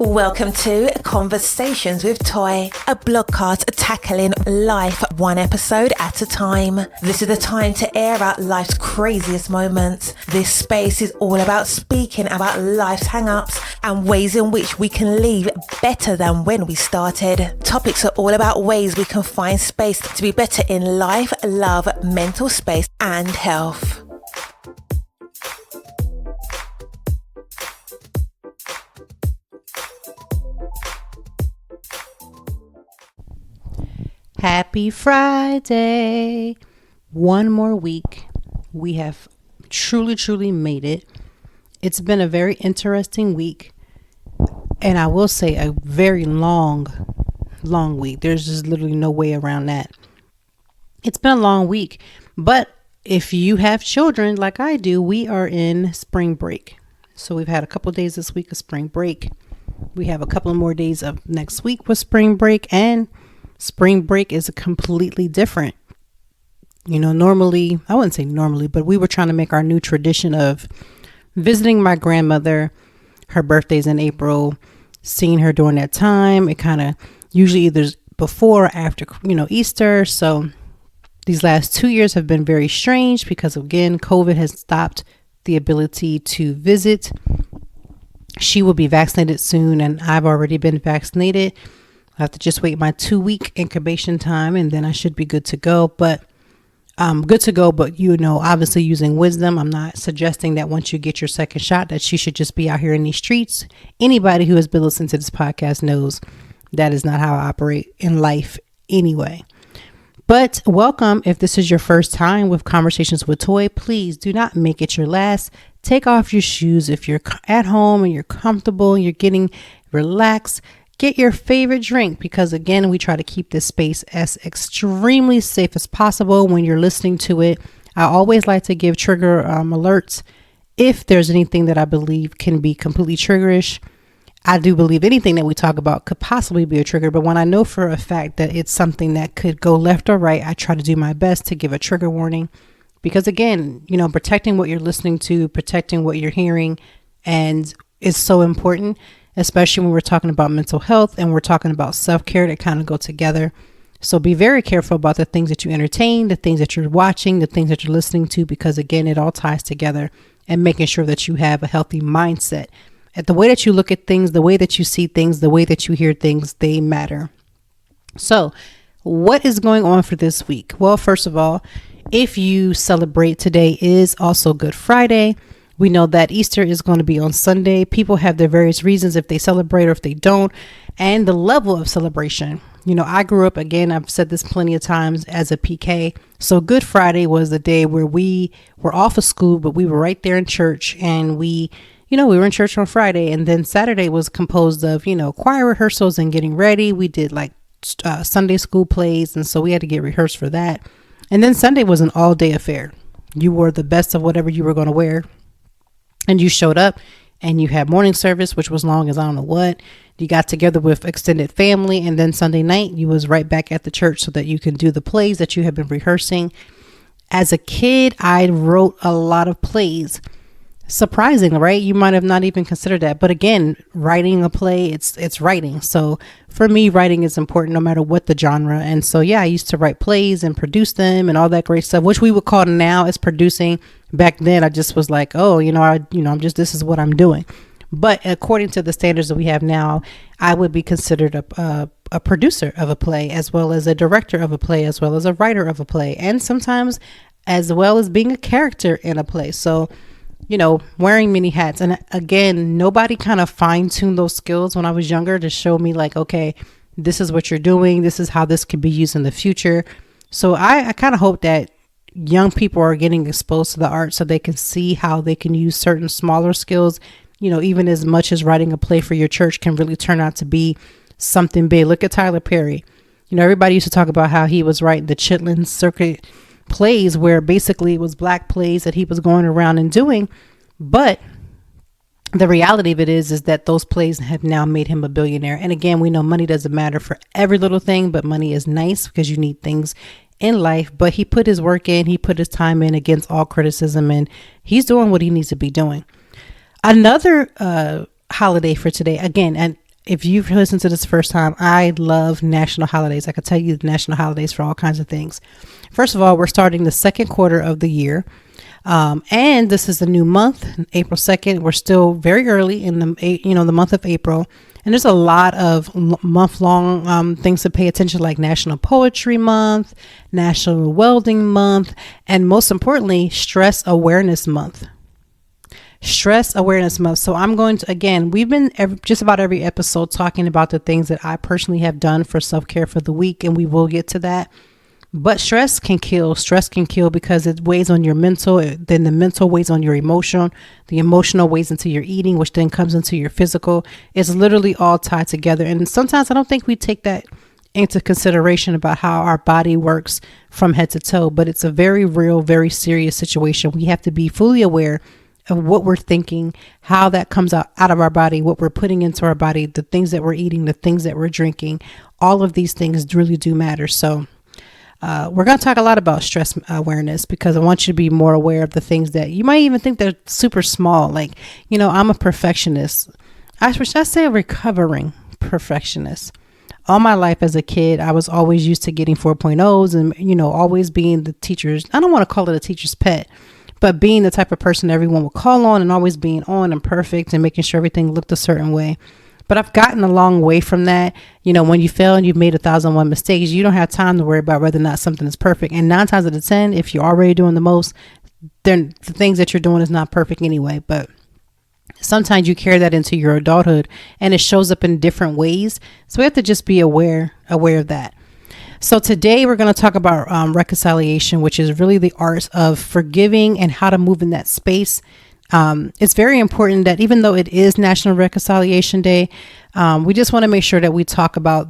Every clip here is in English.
Welcome to Conversations with Toy, a blogcast tackling life one episode at a time. This is the time to air out life's craziest moments. This space is all about speaking about life's hang-ups and ways in which we can leave better than when we started. Topics are all about ways we can find space to be better in life, love, mental space, and health. Happy Friday. One more week. We have truly made it. It's been a very interesting week. And I will say a very long week. There's just literally no way around that. It's been a long week. But if you have children like I do, we are in spring break. So we've had a couple of days this week of spring break. We have a couple of more days of next week with spring break, and spring break is completely different. You know, normally, I wouldn't say normally, but we were trying to make our new tradition of visiting my grandmother. Her birthday's in April, seeing her during that time. It kind of usually either before or after, Easter. So these last 2 years have been very strange because, again, COVID has stopped the ability to visit. She will be vaccinated soon, and I've already been vaccinated. I have to just wait my 2-week incubation time, and then I should be good to go. But obviously using wisdom. I'm not suggesting that once you get your second shot that you should just be out here in these streets. Anybody who has been listening to this podcast knows that is not how I operate in life anyway. But welcome. If this is your first time with Conversations with Toy, please do not make it your last. Take off your shoes if you're at home and you're comfortable and you're getting relaxed. Get your favorite drink because, again, we try to keep this space as extremely safe as possible when you're listening to it. I always like to give trigger alerts if there's anything that I believe can be completely triggerish. I do believe anything that we talk about could possibly be a trigger, but when I know for a fact that it's something that could go left or right, I try to do my best to give a trigger warning because, again, protecting what you're listening to, protecting what you're hearing, and it's so important. Especially when we're talking about mental health and we're talking about self-care that kind of go together. So be very careful about the things that you entertain, the things that you're watching, the things that you're listening to, because again, it all ties together, and making sure that you have a healthy mindset. At the way that you look at things, the way that you see things, the way that you hear things, they matter. So what is going on for this week? Well, first of all, if you celebrate, today is also Good Friday. We know that Easter is going to be on Sunday. People have their various reasons if they celebrate or if they don't, and the level of celebration. I grew up, again, I've said this plenty of times, as a PK. So Good Friday was the day where we were off of school, but we were right there in church, and we were in church on Friday. And then Saturday was composed of, choir rehearsals and getting ready. We did like Sunday school plays. And so we had to get rehearsed for that. And then Sunday was an all day affair. You wore the best of whatever you were going to wear. And you showed up and you had morning service, which was long as I don't know what. You got together with extended family. And then Sunday night, you was right back at the church so that you can do the plays that you have been rehearsing. As a kid, I wrote a lot of plays. Surprising, right? You might have not even considered that. But again, writing a play, it's writing. So for me, writing is important no matter what the genre. And so, yeah, I used to write plays and produce them and all that great stuff, which we would call now as producing. Back then, I just was like, this is what I'm doing. But according to the standards that we have now, I would be considered a producer of a play, as well as a director of a play, as well as a writer of a play, and sometimes as well as being a character in a play. So, wearing many hats. And again, nobody kind of fine-tuned those skills when I was younger to show me like, okay, this is what you're doing. This is how this could be used in the future. So I kind of hope that young people are getting exposed to the art so they can see how they can use certain smaller skills, even as much as writing a play for your church can really turn out to be something big. Look at Tyler Perry. Everybody used to talk about how he was writing the Chitlin Circuit plays where basically it was black plays that he was going around and doing. But the reality of it is that those plays have now made him a billionaire. And again, we know money doesn't matter for every little thing, but money is nice because you need things in life. But he put his work in, he put his time in against all criticism, and he's doing what he needs to be doing. Another holiday for today, again, and if you've listened to this first time, I love national holidays. I could tell you the national holidays for all kinds of things. First of all, we're starting the second quarter of the year. And this is the new month, April 2nd. We're still very early in the month of April. And there's a lot of month-long things to pay attention, like National Poetry Month, National Welding Month, and most importantly, Stress Awareness Month. Stress Awareness Month. So I'm going to, again, we've been just about every episode talking about the things that I personally have done for self-care for the week, and we will get to that. But stress can kill. Stress can kill because it weighs on your mental. Then the mental weighs on your emotion. The emotional weighs into your eating, which then comes into your physical. It's literally all tied together. And sometimes I don't think we take that into consideration about how our body works from head to toe. But it's a very real, very serious situation. We have to be fully aware of what we're thinking, how that comes out of our body, what we're putting into our body, the things that we're eating, the things that we're drinking. All of these things really do matter. So we're going to talk a lot about stress awareness because I want you to be more aware of the things that you might even think they're super small. Like, I'm a perfectionist. I say a recovering perfectionist. All my life as a kid, I was always used to getting 4.0s and, always being the teacher's, I don't want to call it a teacher's pet, but being the type of person everyone would call on and always being on and perfect and making sure everything looked a certain way. But I've gotten a long way from that. When you fail and you've made 1,001 mistakes, you don't have time to worry about whether or not something is perfect. And 9 times out of 10, if you're already doing the most, then the things that you're doing is not perfect anyway. But sometimes you carry that into your adulthood and it shows up in different ways. So we have to just be aware of that. So today we're going to talk about reconciliation, which is really the art of forgiving and how to move in that space. It's very important that even though it is National Reconciliation Day, we just want to make sure that we talk about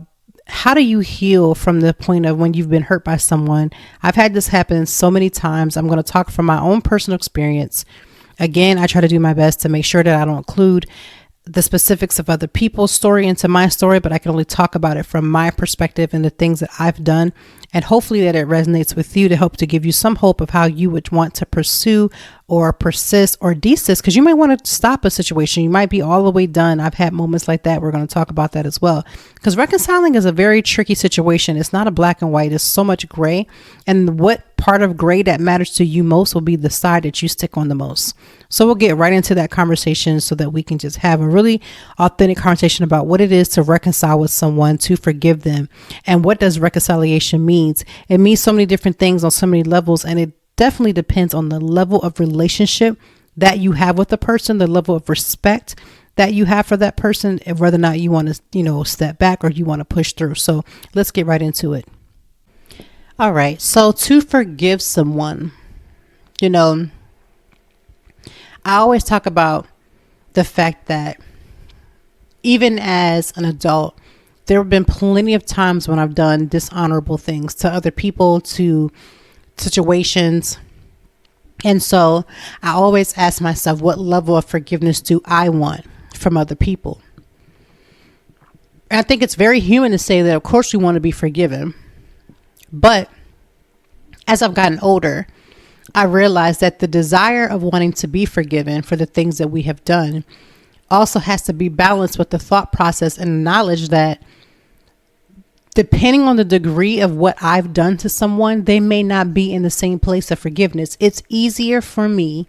how do you heal from the point of when you've been hurt by someone. I've had this happen so many times. I'm going to talk from my own personal experience. Again, I try to do my best to make sure that I don't include the specifics of other people's story into my story, but I can only talk about it from my perspective and the things that I've done. And hopefully that it resonates with you to help to give you some hope of how you would want to pursue or persist or desist, because you might want to stop a situation. You might be all the way done. I've had moments like that. We're going to talk about that as well, because reconciling is a very tricky situation. It's not a black and white. It's so much gray. And what part of gray that matters to you most will be the side that you stick on the most. So we'll get right into that conversation so that we can just have a really authentic conversation about what it is to reconcile with someone, to forgive them, and what does reconciliation mean. It means so many different things on so many levels, and it definitely depends on the level of relationship that you have with the person, the level of respect that you have for that person, and whether or not you want to, step back or you want to push through. So let's get right into it. All right. So to forgive someone, I always talk about the fact that even as an adult, there have been plenty of times when I've done dishonorable things to other people, to situations. And so I always ask myself, what level of forgiveness do I want from other people? And I think it's very human to say that, of course, we want to be forgiven. But as I've gotten older, I realized that the desire of wanting to be forgiven for the things that we have done also has to be balanced with the thought process and knowledge that depending on the degree of what I've done to someone, they may not be in the same place of forgiveness. It's easier for me,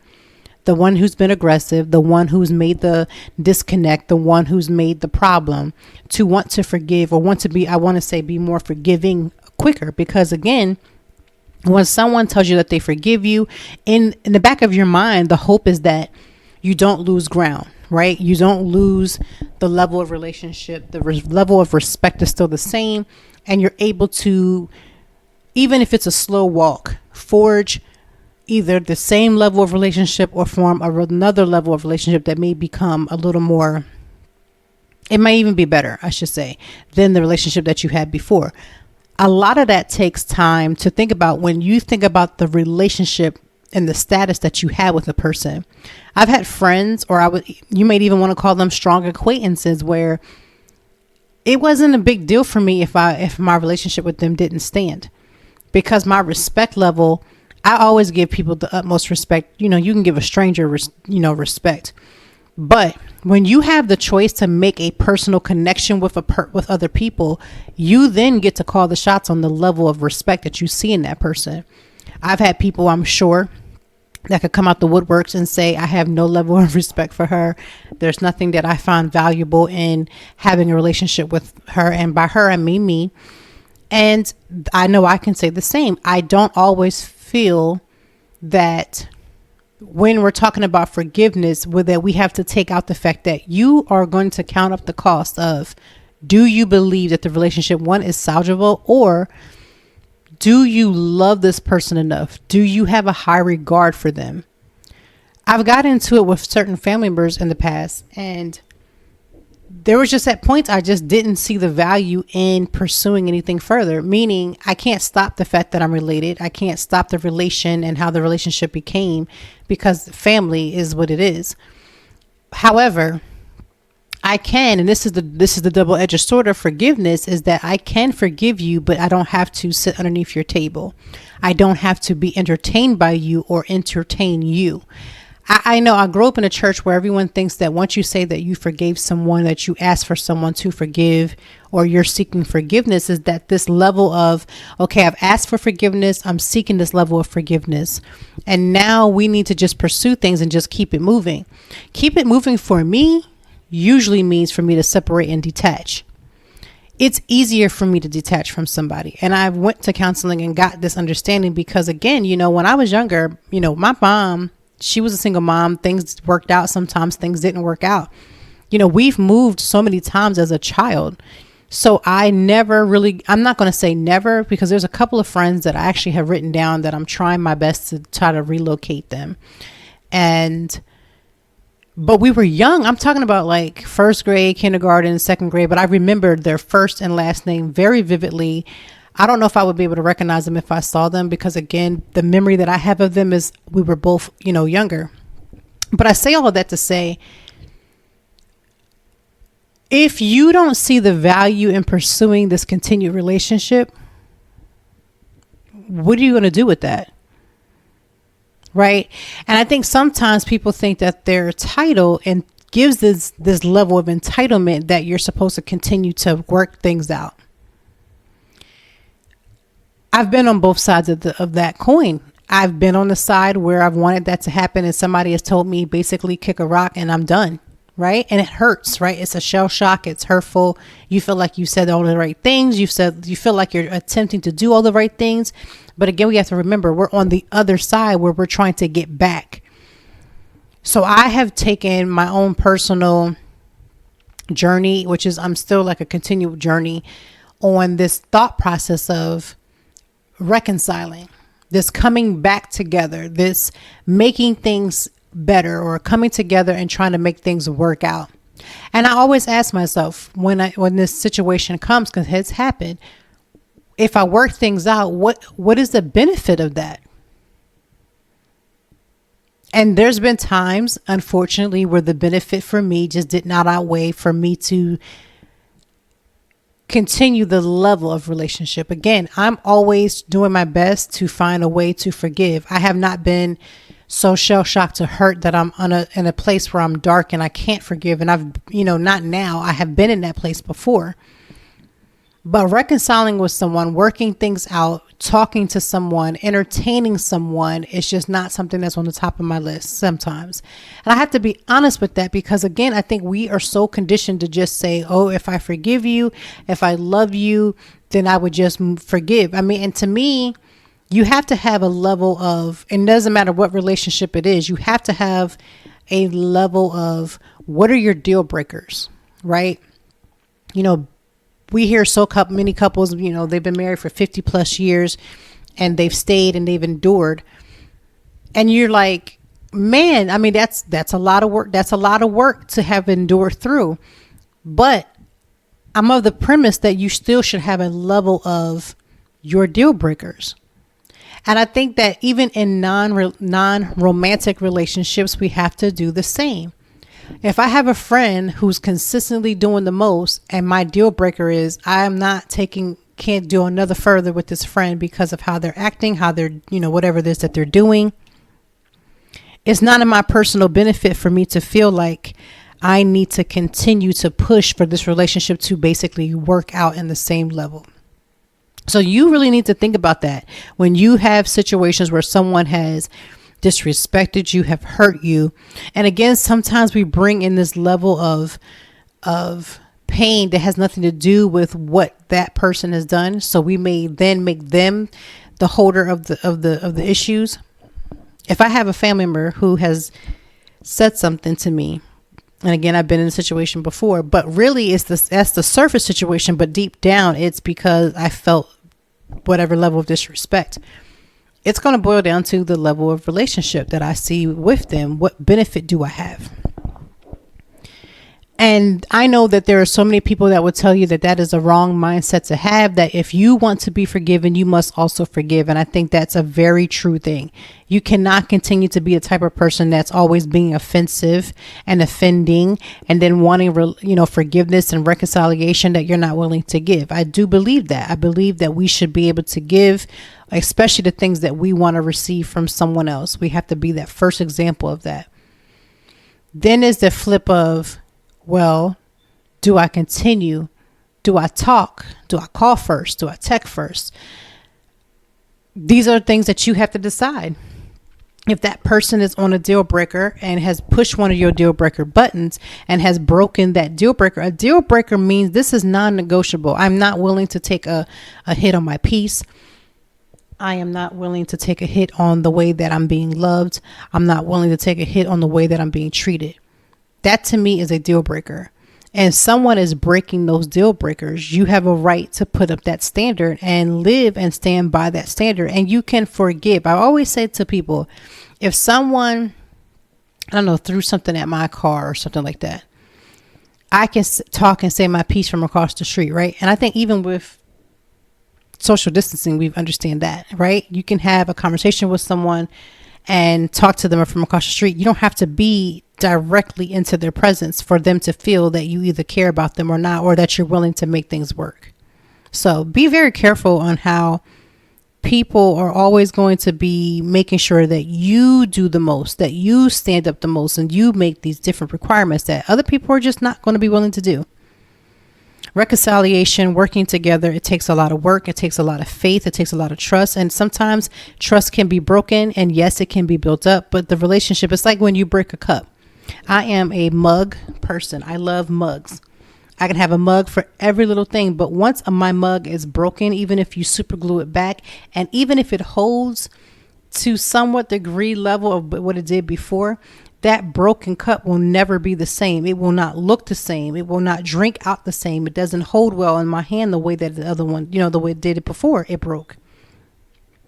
the one who's been aggressive, the one who's made the disconnect, the one who's made the problem, to want to forgive or be more forgiving quicker. Because again, when someone tells you that they forgive you, in the back of your mind, the hope is that you don't lose ground, right? You don't lose the level of relationship. The level of respect is still the same. And you're able to, even if it's a slow walk, forge either the same level of relationship or form another level of relationship that may become a little more, it may even be better, I should say, than the relationship that you had before. A lot of that takes time to think about when you think about the relationship and the status that you had with a person. I've had friends, or you might even want to call them strong acquaintances, where it wasn't a big deal for me if my relationship with them didn't stand, because my respect level, I always give people the utmost respect. You can give a stranger, respect, But when you have the choice to make a personal connection with with other people, you then get to call the shots on the level of respect that you see in that person. I've had people, I'm sure, that could come out the woodworks and say, I have no level of respect for her. There's nothing that I find valuable in having a relationship with her. And by her, I mean me. And I know I can say the same. I don't always feel that when we're talking about forgiveness, that we have to take out the fact that you are going to count up the cost of, do you believe that the relationship, one, is salvageable, or do you love this person enough? Do you have a high regard for them? I've got into it with certain family members in the past, and there was just at points I just didn't see the value in pursuing anything further, meaning I can't stop the fact that I'm related. I can't stop the relation and how the relationship became, because family is what it is. However, I can, and this is the double-edged sword of forgiveness, is that I can forgive you, but I don't have to sit underneath your table. I don't have to be entertained by you or entertain you. I know I grew up in a church where everyone thinks that once you say that you forgave someone, that you ask for someone to forgive, or you're seeking forgiveness, is that this level of, okay, I've asked for forgiveness, I'm seeking this level of forgiveness, and now we need to just pursue things and just keep it moving. Keep it moving for me usually means for me to separate and detach. It's easier for me to detach from somebody. And I went to counseling and got this understanding because, again, when I was younger, my mom, she was a single mom. Things worked out. Sometimes things didn't work out. We've moved so many times as a child. So I'm not going to say never, because there's a couple of friends that I actually have written down that I'm trying my best to try to relocate them. But we were young. I'm talking about like first grade, kindergarten, second grade. But I remembered their first and last name very vividly. I don't know if I would be able to recognize them if I saw them, because, again, the memory that I have of them is we were both, younger. But I say all of that to say, if you don't see the value in pursuing this continued relationship, what are you going to do with that? Right? And I think sometimes people think that their title and gives this level of entitlement that you're supposed to continue to work things out. I've been on both sides of that coin. I've been on the side where I've wanted that to happen, and somebody has told me basically kick a rock and I'm done. Right? And it hurts, right? It's a shell shock. It's hurtful. You feel like you said all the right things. You feel like you're attempting to do all the right things. But again, we have to remember we're on the other side where we're trying to get back. So I have taken my own personal journey, which is I'm still like a continual journey on this thought process of reconciling, this coming back together, this making things better, or coming together and trying to make things work out. And I always ask myself when this situation comes, because it's happened, if I work things out, what is the benefit of that? And there's been times, unfortunately, where the benefit for me just did not outweigh for me to continue the level of relationship. Again, I'm always doing my best to find a way to forgive. I have not been so shell shocked to hurt that I'm in a place where I'm dark and I can't forgive. And I've, not now, I have been in that place before. But reconciling with someone, working things out, talking to someone, entertaining someone is just not something that's on the top of my list sometimes. And I have to be honest with that, because, again, I think we are so conditioned to just say, oh, if I forgive you, if I love you, then I would just forgive. I mean, and to me, you have to have a level of, and it doesn't matter what relationship it is, you have to have a level of what are your deal breakers, right? We hear many couples, they've been married for 50 plus years and they've stayed and they've endured. And you're like, man, I mean, that's a lot of work. That's a lot of work to have endured through. But I'm of the premise that you still should have a level of your deal breakers. And I think that even in non-romantic relationships, we have to do the same. If I have a friend who's consistently doing the most and my deal breaker is can't do another further with this friend because of how they're acting, how they're, whatever it is that they're doing, It's not in my personal benefit for me to feel like I need to continue to push for this relationship to basically work out in the same level. So you really need to think about that when you have situations where someone has disrespected you, have hurt you. And again, sometimes we bring in this level of pain that has nothing to do with what that person has done. So we may then make them the holder of the issues. If I have a family member who has said something to me, and again, I've been in a situation before, but really that's the surface situation. But deep down, it's because I felt whatever level of disrespect. It's going to boil down to the level of relationship that I see with them. What benefit do I have? And I know that there are so many people that would tell you that that is a wrong mindset to have, that if you want to be forgiven, you must also forgive. And I think that's a very true thing. You cannot continue to be a type of person that's always being offensive and offending and then wanting, forgiveness and reconciliation that you're not willing to give. I do believe that. I believe that we should be able to give, especially the things that we want to receive from someone else. We have to be that first example of that. Then is the flip of, well, do I continue? Do I talk? Do I call first? Do I text first? These are things that you have to decide. If that person is on a deal breaker and has pushed one of your deal breaker buttons and has broken that deal breaker, a deal breaker means this is non-negotiable. I'm not willing to take a hit on my peace. I am not willing to take a hit on the way that I'm being loved. I'm not willing to take a hit on the way that I'm being treated. That to me is a deal breaker. And someone is breaking those deal breakers. You have a right to put up that standard and live and stand by that standard. And you can forgive. I always say to people, if someone, threw something at my car or something like that, I can talk and say my piece from across the street, right? And I think even with social distancing, we understand that, right? You can have a conversation with someone and talk to them from across the street. You don't have to be directly into their presence for them to feel that you either care about them or not, or that you're willing to make things work. So be very careful on how people are always going to be making sure that you do the most, that you stand up the most, and you make these different requirements that other people are just not going to be willing to do. Reconciliation, working together, it takes a lot of work. It takes a lot of faith. It takes a lot of trust. And sometimes trust can be broken, and yes, it can be built up. But the relationship, it's like when you break a cup. I am a mug person. I love mugs. I can have a mug for every little thing. But once my mug is broken, even if you super glue it back, and even if it holds to somewhat degree level of what it did before, that broken cup will never be the same. It will not look the same. It will not drink out the same. It doesn't hold well in my hand the way that the other one, the way it did it before it broke.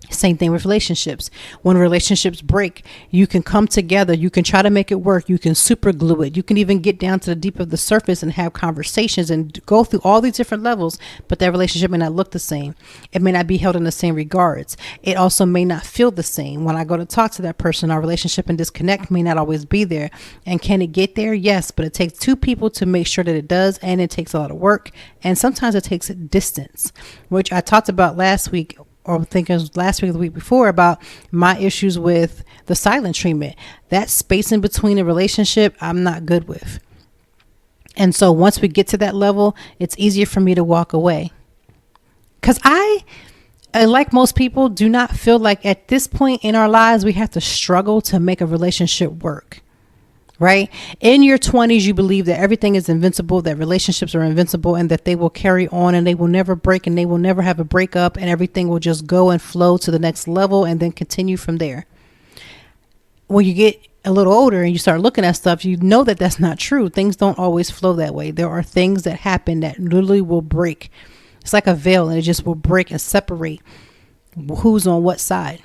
Same thing with relationships. When relationships break, you can come together. You can try to make it work. You can super glue it. You can even get down to the deep of the surface and have conversations and go through all these different levels, but that relationship may not look the same. It may not be held in the same regards. It also may not feel the same. When I go to talk to that person, our relationship and disconnect may not always be there. And can it get there? Yes, but it takes two people to make sure that it does, and it takes a lot of work. And sometimes it takes distance, which I talked about last week, or I think it was last week or the week before, about my issues with the silent treatment. That space in between a relationship, I'm not good with. And so once we get to that level, it's easier for me to walk away. Because I, like most people, do not feel like at this point in our lives, we have to struggle to make a relationship work. Right? In your 20s, you believe that everything is invincible, that relationships are invincible, and that they will carry on and they will never break and they will never have a breakup, and everything will just go and flow to the next level and then continue from there. When you get a little older and you start looking at stuff, you know that that's not true. Things don't always flow that way. There are things that happen that literally will break. It's like a veil, and it just will break and separate who's on what side.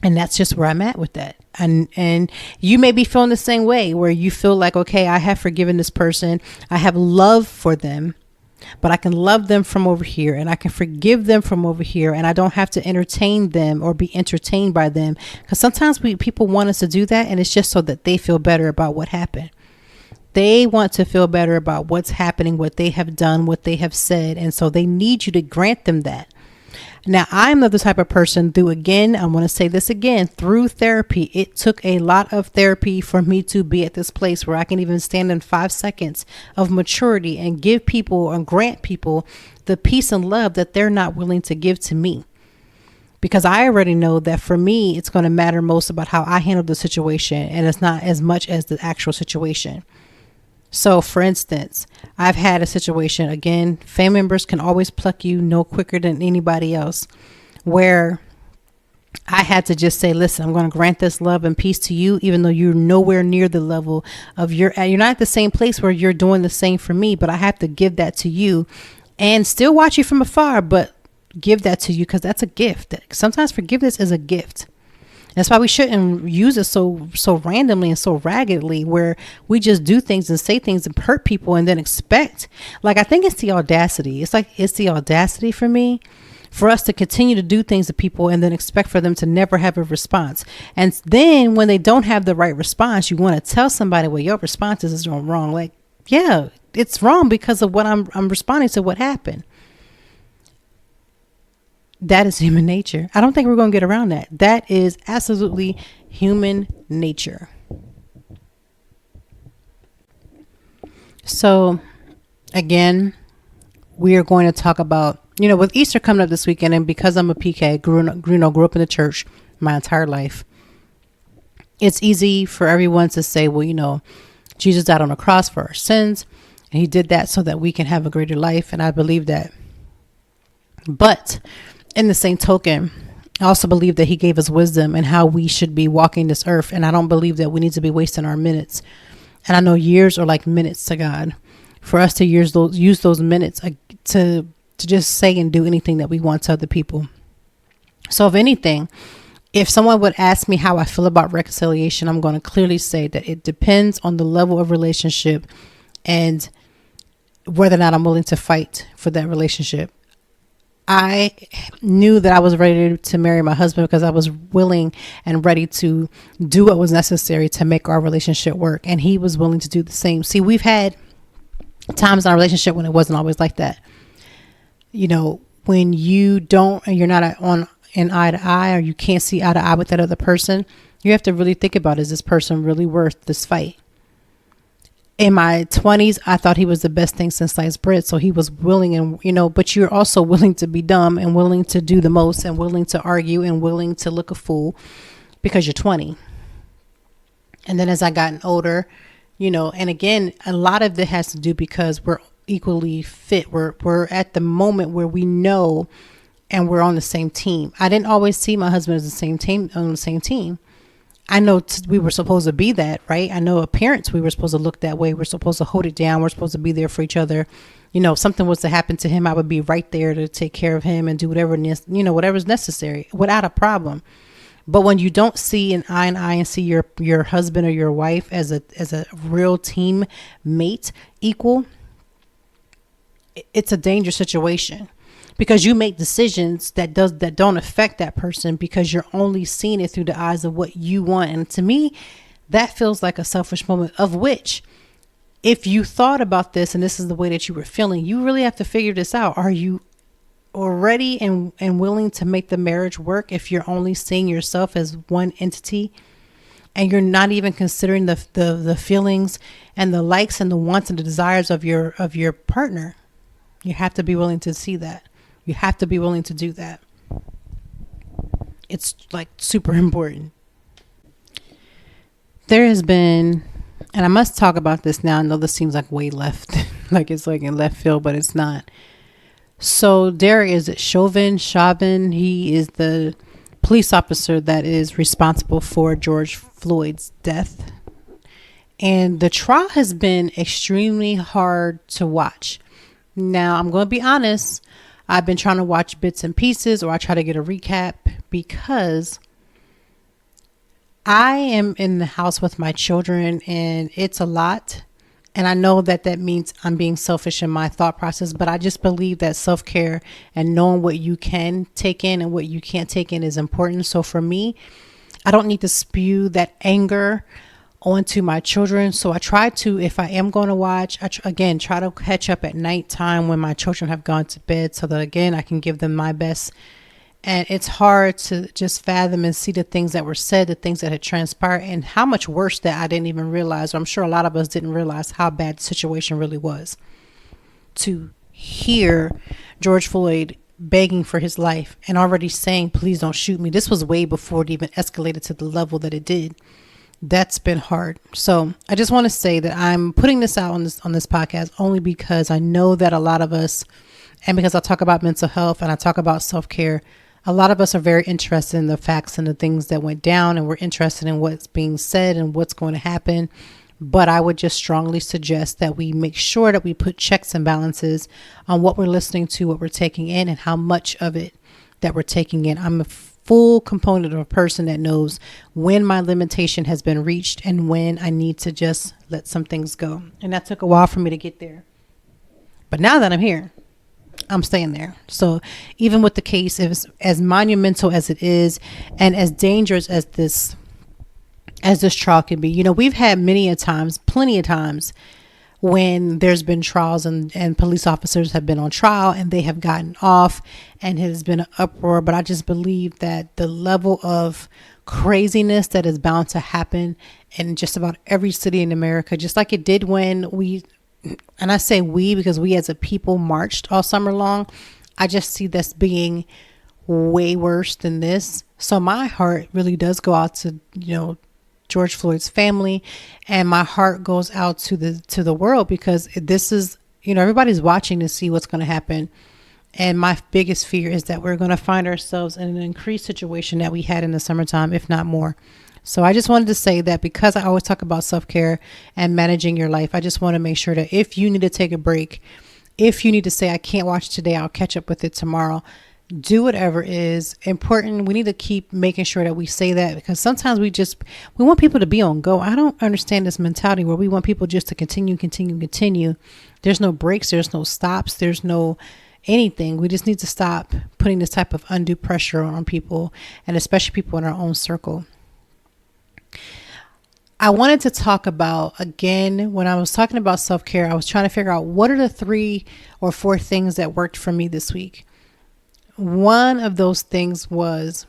And that's just where I'm at with that. And you may be feeling the same way, where you feel like, okay, I have forgiven this person. I have love for them, but I can love them from over here, and I can forgive them from over here. And I don't have to entertain them or be entertained by them. Because sometimes people want us to do that, and it's just so that they feel better about what happened. They want to feel better about what's happening, what they have done, what they have said. And so they need you to grant them that. Now, I'm the type of person I want to say this again, through therapy. It took a lot of therapy for me to be at this place where I can even stand in 5 seconds of maturity and give people and grant people the peace and love that they're not willing to give to me. Because I already know that for me, it's going to matter most about how I handle the situation, and it's not as much as the actual situation. So, for instance, I've had a situation, again, family members can always pluck you no quicker than anybody else, where I had to just say, listen, I'm going to grant this love and peace to you, even though you're nowhere near the level of you're not at the same place where you're doing the same for me, but I have to give that to you and still watch you from afar, but give that to you because that's a gift. Sometimes forgiveness is a gift. That's why we shouldn't use it so randomly and so raggedly, where we just do things and say things and hurt people and then expect. Like, I think it's the audacity. It's the audacity for me, for us to continue to do things to people and then expect for them to never have a response. And then when they don't have the right response, you want to tell somebody, well, your response is wrong. Like, yeah, it's wrong because of what I'm responding to what happened. That is human nature. I don't think we're going to get around that. That is absolutely human nature. So, again, we are going to talk about, with Easter coming up this weekend, and because I'm a PK, grew up in the church my entire life, it's easy for everyone to say, well, Jesus died on the cross for our sins, and he did that so that we can have a greater life. And I believe that. But in the same token, I also believe that he gave us wisdom and how we should be walking this earth. And I don't believe that we need to be wasting our minutes. And I know years are like minutes to God. For us to use those minutes to just say and do anything that we want to other people. So if anything, if someone would ask me how I feel about reconciliation, I'm going to clearly say that it depends on the level of relationship and whether or not I'm willing to fight for that relationship. I knew that I was ready to marry my husband because I was willing and ready to do what was necessary to make our relationship work. And he was willing to do the same. See, we've had times in our relationship when it wasn't always like that. When you don't, and you're not on an eye to eye, or you can't see eye to eye with that other person, you have to really think about, is this person really worth this fight? In my 20s, I thought he was the best thing since sliced bread. So he was willing and, but you're also willing to be dumb and willing to do the most and willing to argue and willing to look a fool because you're 20. And then as I gotten older, and again, a lot of it has to do because we're equally fit. We're at the moment where we know and we're on the same team. I didn't always see my husband as on the same team. I know we were supposed to be that, right? I know appearance, we were supposed to look that way. We're supposed to hold it down. We're supposed to be there for each other. If something was to happen to him, I would be right there to take care of him and do whatever's necessary without a problem. But when you don't see an eye and eye and see your husband or your wife as a real team mate, equal, it's a dangerous situation. Because you make decisions that don't affect that person because you're only seeing it through the eyes of what you want. And to me, that feels like a selfish moment, of which, if you thought about this and this is the way that you were feeling, you really have to figure this out. Are you ready and willing to make the marriage work if you're only seeing yourself as one entity and you're not even considering the feelings and the likes and the wants and the desires of your partner? You have to be willing to see that. You have to be willing to do that. It's like super important. There has been, and I must talk about this now. I know this seems like way left, like it's like in left field, but it's not. So Derek, is it Chauvin? He is the police officer that is responsible for George Floyd's death. And the trial has been extremely hard to watch. Now, I'm going to be honest. I've been trying to watch bits and pieces, or I try to get a recap, because I am in the house with my children and it's a lot. And I know that means I'm being selfish in my thought process, but I just believe that self-care and knowing what you can take in and what you can't take in is important. So for me, I don't need to spew that anger onto my children. So I try to, if I am going to watch, try to catch up at nighttime when my children have gone to bed, so that again, I can give them my best And it's hard to just fathom and see the things that were said, the things that had transpired, and how much worse that I didn't even realize. I'm sure a lot of us didn't realize how bad the situation really was. To hear George Floyd begging for his life and already saying, please don't shoot me. This was way before it even escalated to the level that it did. That's been hard. So I just want to say that I'm putting this out on this podcast only because I know that a lot of us, and because I talk about mental health and I talk about self-care, a lot of us are very interested in the facts and the things that went down, and we're interested in what's being said and what's going to happen. But I would just strongly suggest that we make sure that we put checks and balances on what we're listening to, what we're taking in, and how much of it that we're taking in. I'm a full component of a person that knows when my limitation has been reached and when I need to just let some things go. And that took a while for me to get there. But now that I'm here, I'm staying there. So even with the case, as monumental as it is and as dangerous as this trial can be, we've had plenty of times when there's been trials and police officers have been on trial and they have gotten off and it has been an uproar. But I just believe that the level of craziness that is bound to happen in just about every city in America, just like it did when and I say we because we as a people marched all summer long, I just see this being way worse than this. So my heart really does go out to, George Floyd's family, and my heart goes out to the world, because this is, everybody's watching to see what's going to happen. And my biggest fear is that we're going to find ourselves in an increased situation that we had in the summertime, if not more. So I just wanted to say that, because I always talk about self-care and managing your life, I just want to make sure that if you need to take a break, if you need to say, I can't watch today, I'll catch up with it tomorrow, do whatever is important. We need to keep making sure that we say that, because sometimes we want people to be on go. I don't understand this mentality where we want people just to continue. There's no breaks. There's no stops. There's no anything. We just need to stop putting this type of undue pressure on people, and especially people in our own circle. I wanted to talk about, again, when I was talking about self-care, I was trying to figure out what are the 3 or 4 things that worked for me this week. One of those things was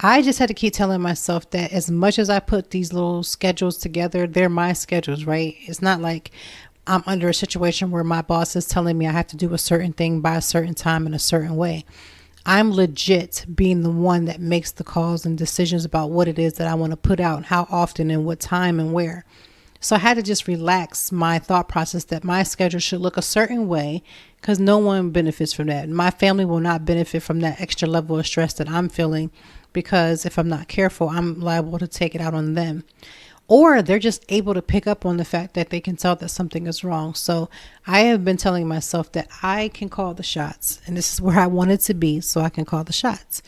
I just had to keep telling myself that as much as I put these little schedules together, they're my schedules, right? It's not like I'm under a situation where my boss is telling me I have to do a certain thing by a certain time in a certain way. I'm legit being the one that makes the calls and decisions about what it is that I want to put out, how often and what time and where. So I had to just relax my thought process that my schedule should look a certain way, because no one benefits from that. My family will not benefit from that extra level of stress that I'm feeling, because if I'm not careful, I'm liable to take it out on them. Or they're just able to pick up on the fact that they can tell that something is wrong. So I have been telling myself that I can call the shots, and this is where I want it to be, so I can call the shots.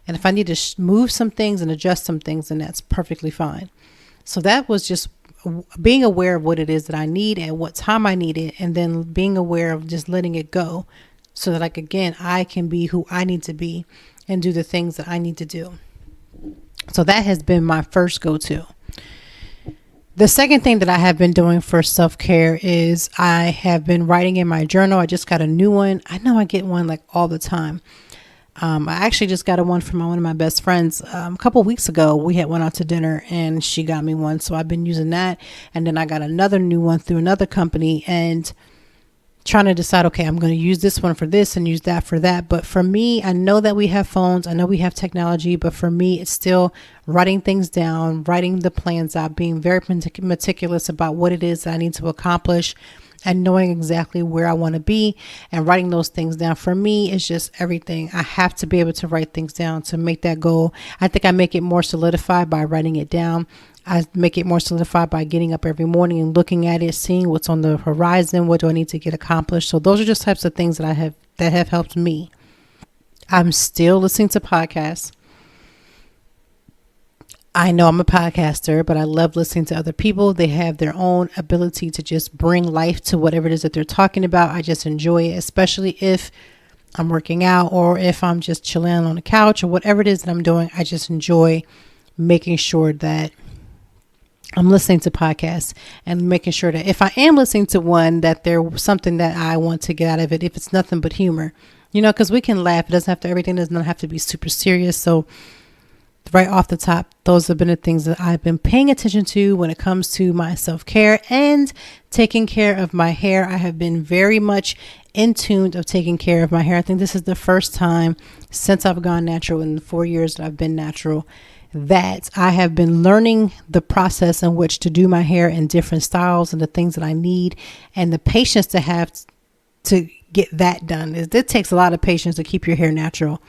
And if I need to move some things and adjust some things, then that's perfectly fine. So that was just being aware of what it is that I need and what time I need it, and then being aware of just letting it go, so that I can be who I need to be and do the things that I need to do. So that has been my first go-to. The second thing that I have been doing for self-care is I have been writing in my journal. I just got a new one. I know I get one like all the time. I actually just got one from one of my best friends. A couple weeks ago, we had went out to dinner and she got me one. So I've been using that. And then I got another new one through another company, and trying to decide, okay, I'm going to use this one for this and use that for that. But for me, I know that we have phones. I know we have technology, but for me, it's still writing things down, writing the plans out, being very meticulous about what it is that I need to accomplish, and knowing exactly where I want to be and writing those things down. For me, it's just everything. I have to be able to write things down to make that goal. I think I make it more solidified by writing it down. I make it more solidified by getting up every morning and looking at it, seeing what's on the horizon. What do I need to get accomplished? So those are just types of things that have helped me. I'm still listening to podcasts. I know I'm a podcaster, but I love listening to other people. They have their own ability to just bring life to whatever it is that they're talking about. I just enjoy it, especially if I'm working out or if I'm just chilling on the couch or whatever it is that I'm doing. I just enjoy making sure that I'm listening to podcasts and making sure that if I am listening to one, that there's something that I want to get out of it. If it's nothing but humor, Because we can laugh. It doesn't have to, everything does not have to be super serious. So right off the top, those have been the things that I've been paying attention to when it comes to my self-care and taking care of my hair. I have been very much in tune of taking care of my hair. I think this is the first time since I've gone natural in the 4 years that I've been natural that I have been learning the process in which to do my hair in different styles and the things that I need and the patience to have to get that done. It takes a lot of patience to keep your hair natural.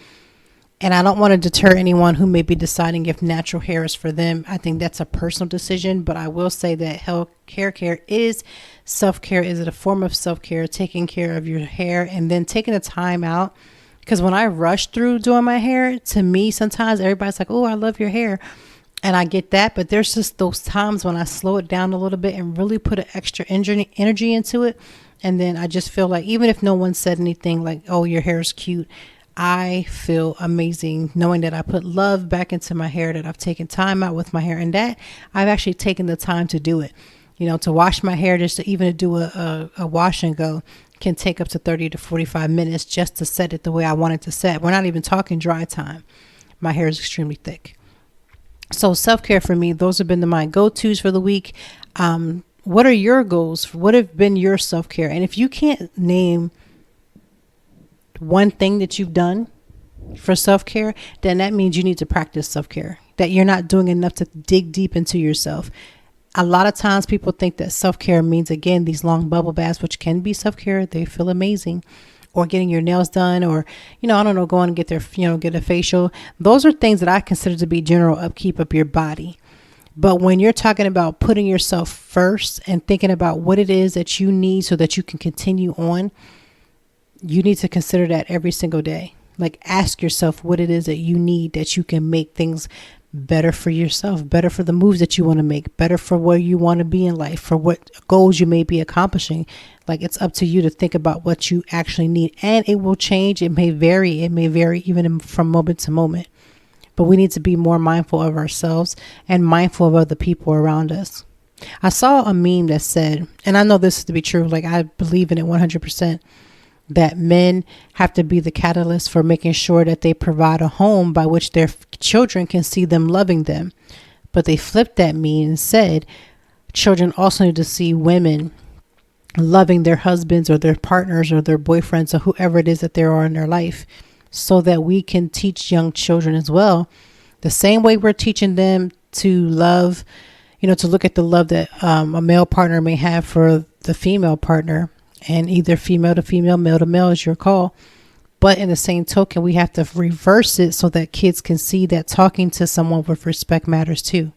And I don't want to deter anyone who may be deciding if natural hair is for them. I think that's a personal decision, but I will say that hair care is self-care. Is it a form of self-care, taking care of your hair and then taking the time out? Because when I rush through doing my hair, to me, sometimes everybody's like, oh, I love your hair. And I get that. But there's just those times when I slow it down a little bit and really put an extra energy into it. And then I just feel like even if no one said anything like, oh, your hair is cute, I feel amazing knowing that I put love back into my hair, that I've taken time out with my hair, and that I've actually taken the time to do it. To wash my hair, just to even do a wash and go can take up to 30 to 45 minutes just to set it the way I want it to set. We're not even talking dry time. My hair is extremely thick. So self-care for me, those have been my go-tos for the week. What are your goals? What have been your self-care? And if you can't name one thing that you've done for self-care, then that means you need to practice self-care, that you're not doing enough to dig deep into yourself. A lot of times people think that self-care means, again, these long bubble baths, which can be self-care. They feel amazing. Or getting your nails done, or, going and get a facial. Those are things that I consider to be general upkeep of your body. But when you're talking about putting yourself first and thinking about what it is that you need so that you can continue on, you need to consider that every single day. Like, ask yourself what it is that you need, that you can make things better for yourself, better for the moves that you want to make, better for where you want to be in life, for what goals you may be accomplishing. Like, it's up to you to think about what you actually need, and it will change. It may vary even from moment to moment, but we need to be more mindful of ourselves and mindful of other people around us. I saw a meme that said, and I know this is to be true, like I believe in it 100%, that men have to be the catalyst for making sure that they provide a home by which their children can see them loving them. But they flipped that meme and said children also need to see women loving their husbands or their partners or their boyfriends or whoever it is that they are in their life, so that we can teach young children as well, the same way we're teaching them to love, to look at the love that a male partner may have for the female partner. And either female to female, male to male is your call. But in the same token, we have to reverse it so that kids can see that talking to someone with respect matters too.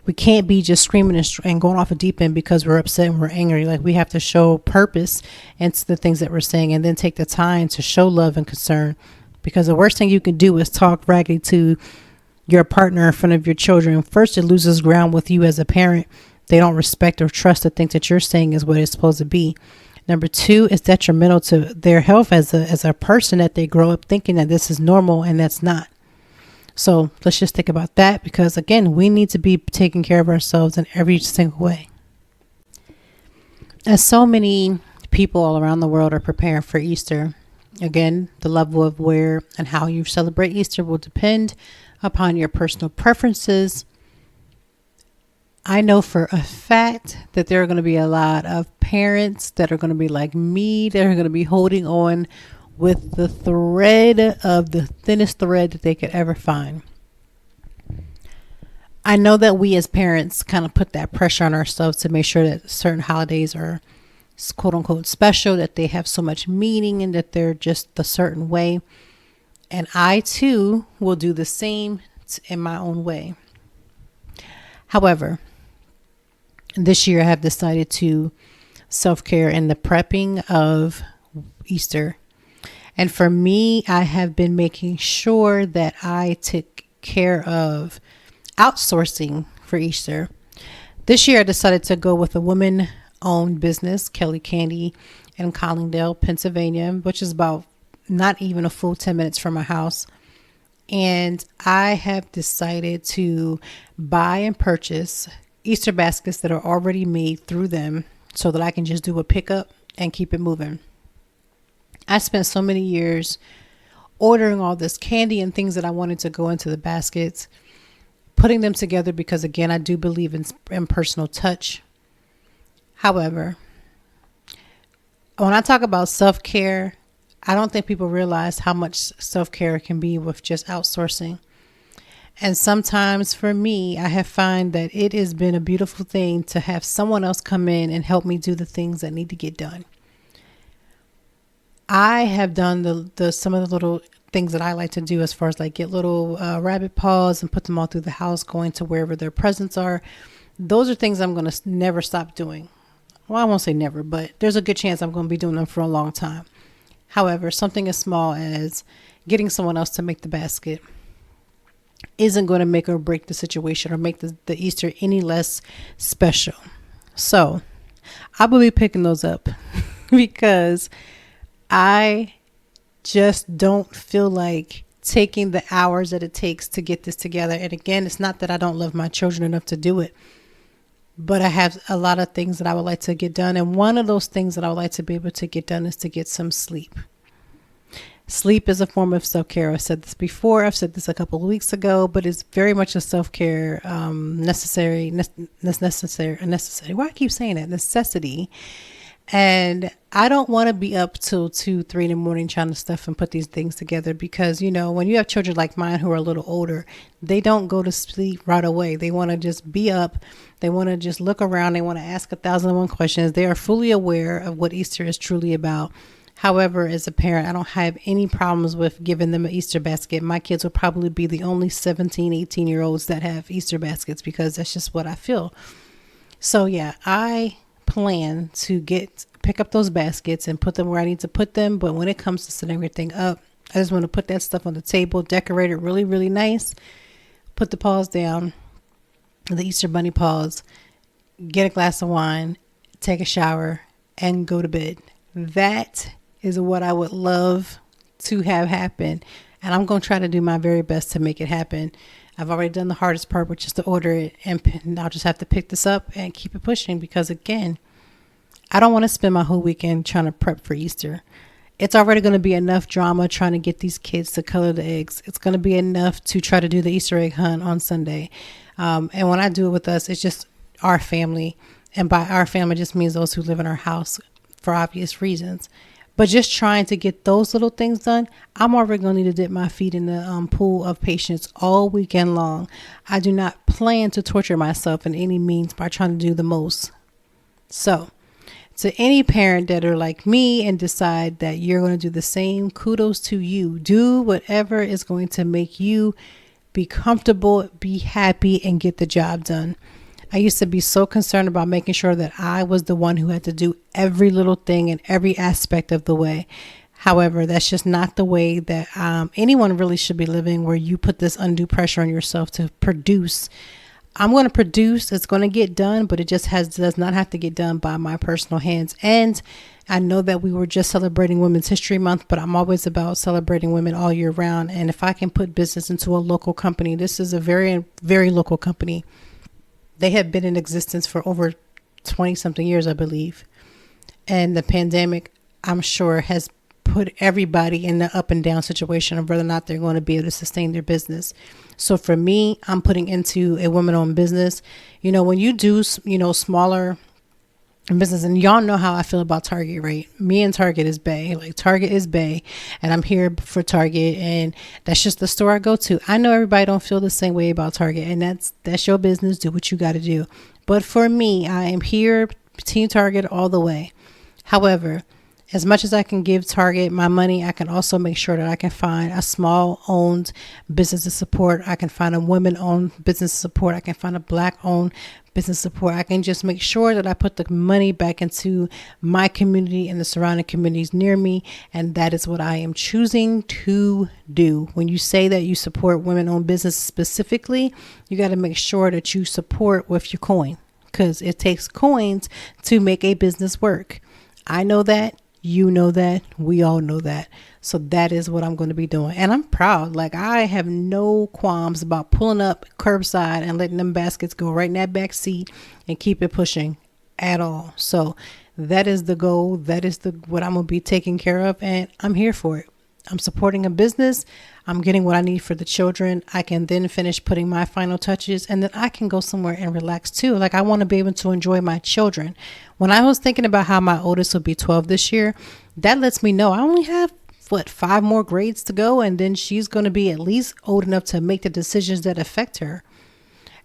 We can't be just screaming and going off a deep end because we're upset and we're angry. Like, we have to show purpose into the things that we're saying, and then take the time to show love and concern. Because the worst thing you can do is talk raggedy to your partner in front of your children. First, it loses ground with you as a parent. They don't respect or trust the things that you're saying is what it's supposed to be. Number two, it's detrimental to their health as a person, that they grow up thinking that this is normal and that's not. So let's just think about that, because again, we need to be taking care of ourselves in every single way. As so many people all around the world are preparing for Easter, again, the level of where and how you celebrate Easter will depend upon your personal preferences. I know for a fact that there are going to be a lot of parents that are going to be like me, that are going to be holding on with the thread of the thinnest thread that they could ever find. I know that we as parents kind of put that pressure on ourselves to make sure that certain holidays are quote unquote special, that they have so much meaning and that they're just a certain way. And I too will do the same in my own way. However, this year I have decided to self-care in the prepping of Easter. And for me, I have been making sure that I took care of outsourcing for Easter. This year I decided to go with a woman-owned business, Kelly Candy, in Collingdale, Pennsylvania, which is about not even a full 10 minutes from my house. And I have decided to buy and purchase Easter baskets that are already made through them so that I can just do a pickup and keep it moving. I spent so many years ordering all this candy and things that I wanted to go into the baskets, putting them together because, again, I do believe in personal touch. However, when I talk about self-care, I don't think people realize how much self-care can be with just outsourcing. And sometimes for me, I have found that it has been a beautiful thing to have someone else come in and help me do the things that need to get done. I have done the some of the little things that I like to do as far as like get little rabbit paws and put them all through the house, going to wherever their presents are. Those are things I'm going to never stop doing. Well, I won't say never, but there's a good chance I'm going to be doing them for a long time. However, something as small as getting someone else to make the basket isn't going to make or break the situation or make the Easter any less special. So I will be picking those up because I just don't feel like taking the hours that it takes to get this together. And again, it's not that I don't love my children enough to do it, but I have a lot of things that I would like to get done. And one of those things that I would like to be able to get done is to get some sleep. Sleep is a form of self-care. I've said this before. I've said this a couple of weeks ago, but it's very much a self-care necessary. Why I keep saying that? Necessity. And I don't want to be up till 2, 3 in the morning trying to stuff and put these things together because, you know, when you have children like mine who are a little older, they don't go to sleep right away. They want to just be up. They want to just look around. They want to ask 1,001 questions. They are fully aware of what Easter is truly about. However, as a parent, I don't have any problems with giving them an Easter basket. My kids will probably be the only 17, 18-year-olds that have Easter baskets because that's just what I feel. So, yeah, I plan to pick up those baskets and put them where I need to put them. But when it comes to setting everything up, I just want to put that stuff on the table, decorate it really, really nice, put the paws down, the Easter bunny paws, get a glass of wine, take a shower, and go to bed. That is what I would love to have happen. And I'm going to try to do my very best to make it happen. I've already done the hardest part, which is to order it. And I'll just have to pick this up and keep it pushing because, again, I don't want to spend my whole weekend trying to prep for Easter. It's already going to be enough drama trying to get these kids to color the eggs. It's going to be enough to try to do the Easter egg hunt on Sunday. And when I do it with us, it's just our family. And by our family, it just means those who live in our house for obvious reasons. But just trying to get those little things done, I'm already going to need to dip my feet in the pool of patience all weekend long. I do not plan to torture myself in any means by trying to do the most. So, to any parent that are like me and decide that you're going to do the same, kudos to you. Do whatever is going to make you be comfortable, be happy, and get the job done. I used to be so concerned about making sure that I was the one who had to do every little thing in every aspect of the way. However, that's just not the way that anyone really should be living, where you put this undue pressure on yourself to produce. I'm going to produce. It's going to get done, but it just does not have to get done by my personal hands. And I know that we were just celebrating Women's History Month, but I'm always about celebrating women all year round. And if I can put business into a local company, this is a very, very local company. They have been in existence for over 20 something years, I believe. And the pandemic, I'm sure, has put everybody in the up and down situation of whether or not they're going to be able to sustain their business. So for me, I'm putting into a woman-owned business. You know, when you do, smaller business, and y'all know how I feel about Target, right? Me and Target is bae. Like, Target is bae, and I'm here for Target, and that's just the store I go to. I know everybody don't feel the same way about Target, and that's your business. Do what you got to do. But for me, I am here, Team Target all the way. However, as much as I can give Target my money, I can also make sure that I can find a small owned business to support. I can find a women owned business to support. I can find a black owned business support. I can just make sure that I put the money back into my community and the surrounding communities near me. And that is what I am choosing to do. When you say that you support women owned business specifically, you got to make sure that you support with your coin, because it takes coins to make a business work. I know that. You know that. We all know that. So that is what I'm going to be doing. And I'm proud. Like, I have no qualms about pulling up curbside and letting them baskets go right in that back seat and keep it pushing at all. So That is the goal. That is what I'm going to be taking care of. And I'm here for it. I'm supporting a business. I'm getting what I need for the children. I can then finish putting my final touches, and then I can go somewhere and relax too. Like, I want to be able to enjoy my children. When I was thinking about how my oldest will be 12 this year, that lets me know I only have 5 more grades to go. And then she's going to be at least old enough to make the decisions that affect her.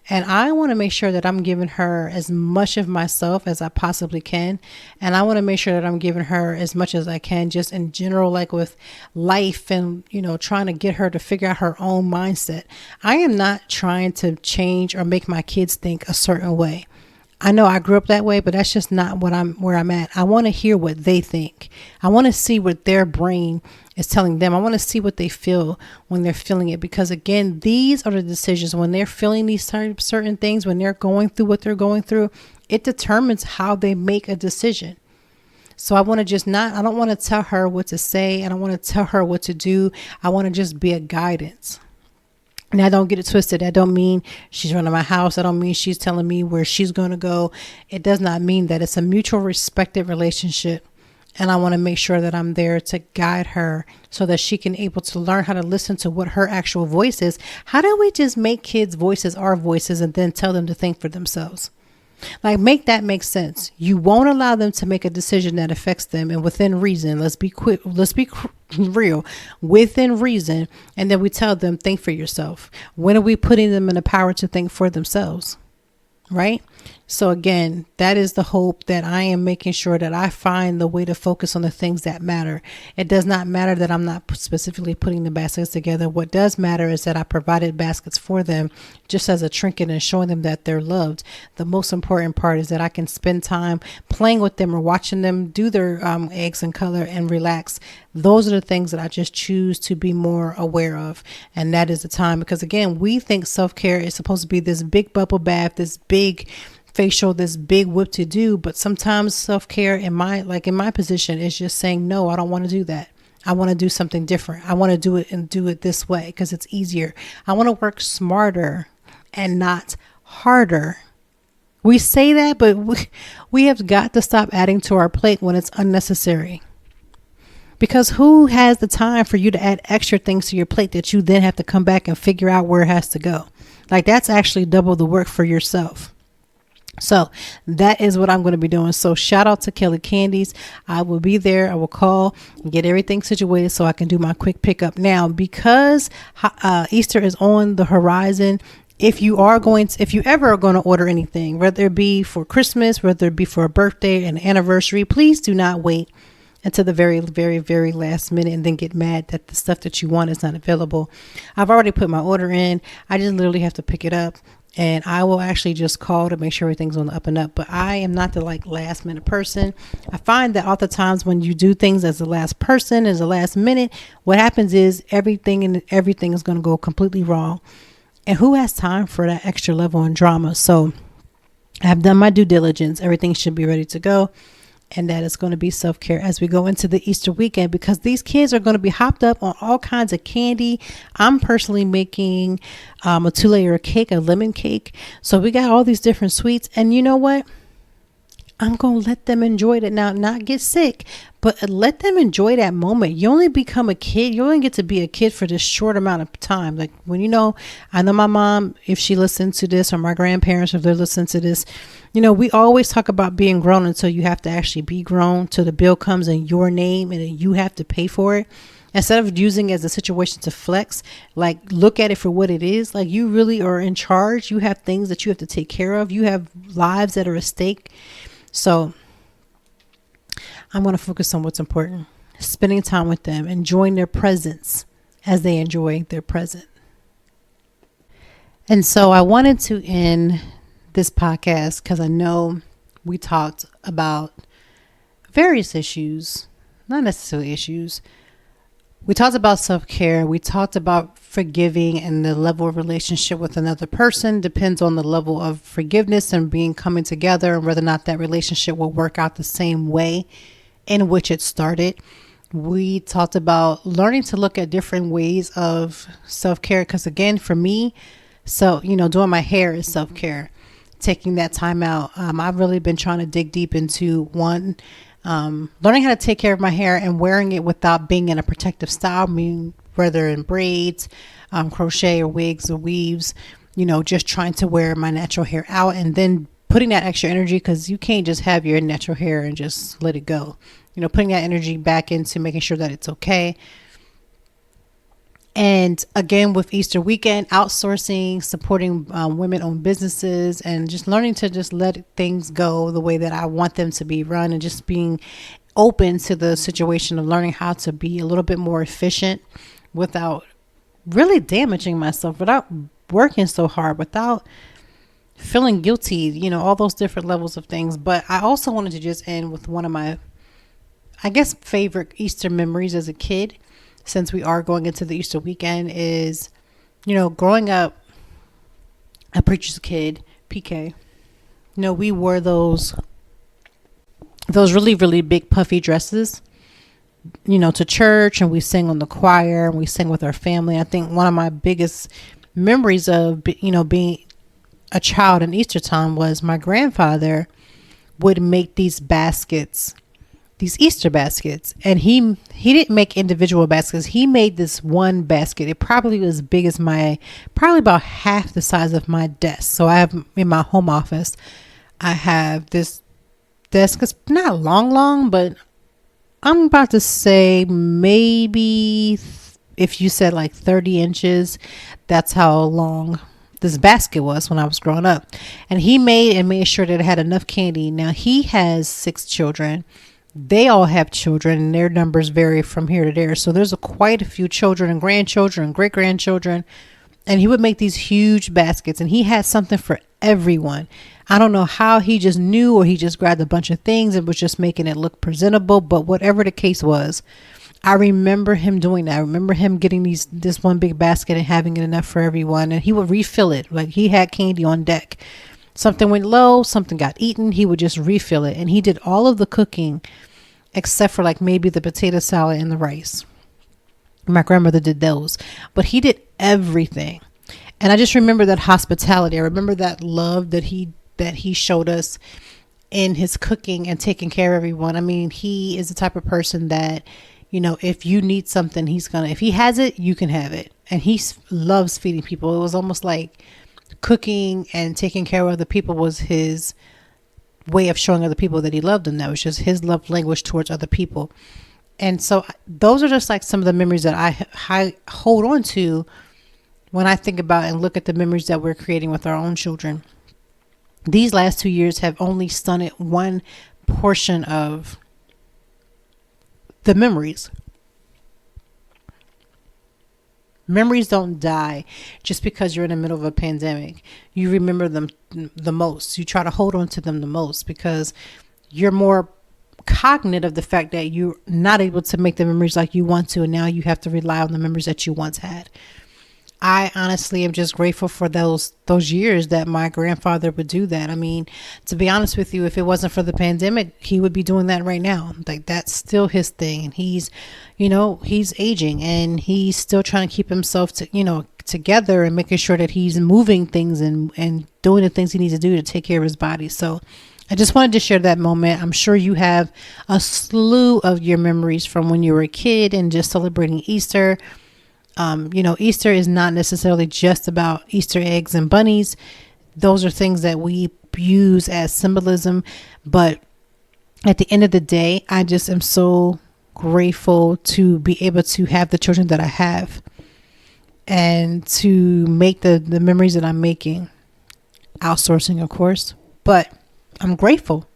And I want to make sure that I'm giving her as much of myself as I possibly can. And I want to make sure that I'm giving her as much as I can, just in general, like with life and, trying to get her to figure out her own mindset. I am not trying to change or make my kids think a certain way. I know I grew up that way, but that's just not where I'm at. I want to hear what they think. I want to see what their brain is telling them. I want to see what they feel when they're feeling it. Because again, these are the decisions when they're feeling these certain things, when they're going through what they're going through, it determines how they make a decision. So I want to I don't want to tell her what to say. I don't want to tell her what to do. I want to just be a guidance. Now, don't get it twisted. That don't mean she's running my house. That don't mean she's telling me where she's going to go. It does not mean that. It's a mutual respected relationship. And I want to make sure that I'm there to guide her so that she can able to learn how to listen to what her actual voice is. How do we just make kids' voices our voices and then tell them to think for themselves? Like, make that make sense. You won't allow them to make a decision that affects them, and within reason. Let's be real, within reason. And then we tell them, think for yourself. When are we putting them in the power to think for themselves? Right? So again, that is the hope, that I am making sure that I find the way to focus on the things that matter. It does not matter that I'm not specifically putting the baskets together. What does matter is that I provided baskets for them just as a trinket and showing them that they're loved. The most important part is that I can spend time playing with them or watching them do their eggs and color and relax. Those are the things that I just choose to be more aware of. And that is the time, because again, we think self-care is supposed to be this big bubble bath, this big facial, this big whip to do. But sometimes self-care in my position is just saying, no, I don't want to do that. I want to do something different. I want to do it and do it this way because it's easier. I want to work smarter and not harder. We say that, but we have got to stop adding to our plate when it's unnecessary. Because who has the time for you to add extra things to your plate that you then have to come back and figure out where it has to go? Like, that's actually double the work for yourself. So that is what I'm going to be doing. So shout out to Kelly Candies. I will be there. I will call and get everything situated so I can do my quick pickup. Now, because Easter is on the horizon, if you ever are going to order anything, whether it be for Christmas, whether it be for a birthday, an anniversary, please do not wait until the very, very, very last minute and then get mad that the stuff that you want is not available. I've already put my order in. I just literally have to pick it up. And I will actually just call to make sure everything's on the up and up. But I am not the last minute person. I find that oftentimes when you do things as the last person, as the last minute, what happens is everything is going to go completely wrong. And who has time for that extra level and drama? So I've done my due diligence. Everything should be ready to go. And that is going to be self-care as we go into the Easter weekend, because these kids are going to be hopped up on all kinds of candy. I'm personally making a 2-layer cake, a lemon cake. So we got all these different sweets. And you know what? I'm going to let them enjoy it now, not get sick, but let them enjoy that moment. You only become a kid. You only get to be a kid for this short amount of time. Like I know my mom, if she listens to this, or my grandparents, if they're listening to this, we always talk about being grown until you have to actually be grown, till the bill comes in your name and then you have to pay for it. Instead of using it as a situation to flex, look at it for what it is. Like, you really are in charge. You have things that you have to take care of. You have lives that are at stake. So I'm going to focus on what's important, spending time with them, enjoying their presence as they enjoy their present. And so I wanted to end this podcast because I know we talked about various issues, not necessarily issues. We talked about self-care. We talked about forgiving, and the level of relationship with another person depends on the level of forgiveness and coming together, and whether or not that relationship will work out the same way in which it started. We talked about learning to look at different ways of self-care. Because again, for me, doing my hair is self-care. taking that time out. I've really been trying to dig deep into learning how to take care of my hair and wearing it without being in a protective style. I mean, whether in braids, crochet or wigs or weaves, just trying to wear my natural hair out and then putting that extra energy, because you can't just have your natural hair and just let it go. Putting that energy back into making sure that it's okay. And again, with Easter weekend, outsourcing, supporting women-owned businesses, and just learning to just let things go the way that I want them to be run, and just being open to the situation of learning how to be a little bit more efficient without really damaging myself, without working so hard, without feeling guilty, all those different levels of things. But I also wanted to just end with one of my, I guess, favorite Easter memories as a kid, since we are going into the Easter weekend, is, growing up a preacher's kid, PK, we wore those really, really big puffy dresses, to church, and we sang on the choir, and we sang with our family. I think one of my biggest memories of, being a child in Easter time was my grandfather would make these baskets, these Easter baskets, and he didn't make individual baskets. He made this one basket. It probably was as big as probably about half the size of my desk. So I have, in my home office, I have this desk. It's not long, but I'm about to say maybe, if you said like 30 inches, that's how long this basket was when I was growing up. And he made sure that it had enough candy. Now, he has 6 children. They all have children, and their numbers vary from here to there. So there's quite a few children and grandchildren and great-grandchildren. And he would make these huge baskets, and he had something for everyone. I don't know how he just knew, or he just grabbed a bunch of things and was just making it look presentable. But whatever the case was, I remember him doing that. I remember him getting this one big basket and having it enough for everyone. And he would refill it. Like, he had candy on deck. Something went low, something got eaten, he would just refill it. And he did all of the cooking except for like maybe the potato salad and the rice. My grandmother did those, but he did everything. And I just remember that hospitality. I remember that love that he showed us in his cooking and taking care of everyone. I mean, he is the type of person that, if you need something, if he has it, you can have it. And he loves feeding people. It was almost like cooking and taking care of other people was his way of showing other people that he loved them. That was just his love language towards other people. And so those are just like some of the memories that I hold on to when I think about and look at the memories that we're creating with our own children. These last 2 years have only stunted one portion of the memories. Memories don't die just because you're in the middle of a pandemic. You remember them the most. You try to hold on to them the most because you're more cognizant of the fact that you're not able to make the memories like you want to, and now you have to rely on the memories that you once had. I honestly am just grateful for those years that my grandfather would do that. I mean, to be honest with you, if it wasn't for the pandemic, he would be doing that right now. Like, that's still his thing. And he's aging, and he's still trying to keep himself together and making sure that he's moving things and doing the things he needs to do to take care of his body. So I just wanted to share that moment. I'm sure you have a slew of your memories from when you were a kid and just celebrating Easter. Easter is not necessarily just about Easter eggs and bunnies. Those are things that we use as symbolism. But at the end of the day, I just am so grateful to be able to have the children that I have and to make the memories that I'm making. Outsourcing, of course, but I'm grateful.